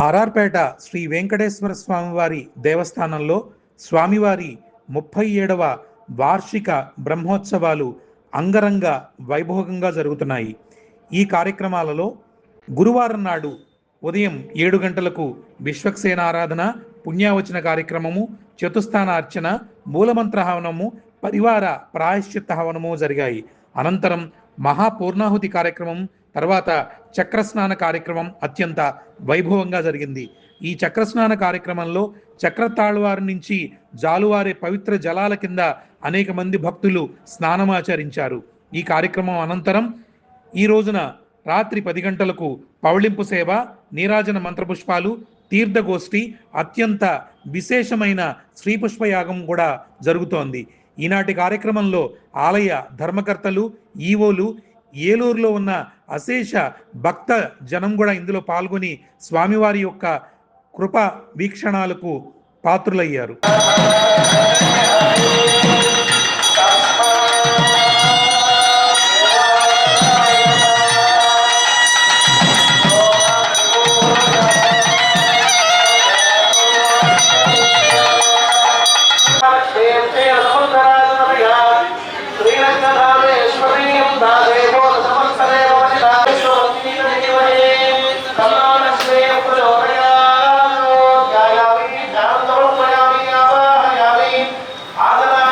ఆర్ఆర్పేట శ్రీ వెంకటేశ్వర స్వామివారి దేవస్థానంలో స్వామివారి 37వ వార్షిక బ్రహ్మోత్సవాలు అంగరంగ వైభోగంగా జరుగుతున్నాయి. ఈ కార్యక్రమాలలో గురువారం నాడు ఉదయం 7 గంటలకు విశ్వక్సేన ఆరాధన, పుణ్యావచన కార్యక్రమము, చతుస్థాన అర్చన, మూలమంత్ర హవనము, పరివార ప్రాయశ్చిత్త హవనము జరిగాయి. అనంతరం మహాపూర్ణాహుతి కార్యక్రమం, తర్వాత చక్రస్నాన కార్యక్రమం అత్యంత వైభవంగా జరిగింది. ఈ చక్రస్నాన కార్యక్రమంలో చక్రతాళ్వారి నుంచి జాలువారే పవిత్ర జలాల కింద అనేక మంది భక్తులు స్నానమాచరించారు. ఈ కార్యక్రమం అనంతరం ఈ రోజున రాత్రి 10 గంటలకు పవళింపు సేవ, నీరాజన మంత్రపుష్పాలు, తీర్థగోష్ఠి, అత్యంత విశేషమైన శ్రీపుష్పయాగం కూడా జరుగుతోంది. ఈనాటి కార్యక్రమంలో ఆలయ ధర్మకర్తలు, ఈవోలు, ఏలూరులో ఉన్న అశేష భక్త జనం కూడా ఇందులో పాల్గొని స్వామివారి యొక్క కృప వీక్షణాలకు పాత్రులయ్యారు. ఆదనా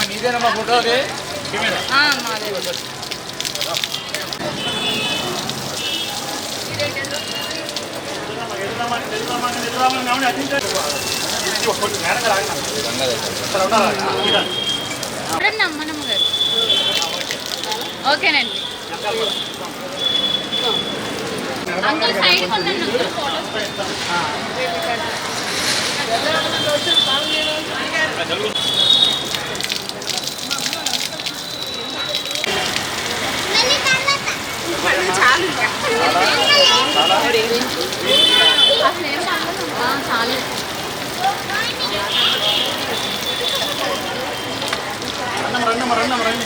మీదేనమ్మా ఫోటో అది మాదే. అమ్మనమ్మ గారు ఓకేనండి. అంకుల్ సైడ్ కొందండి అంకుల్ ఫోటోస్. చాలు అసలు ఏం చాలు. రండి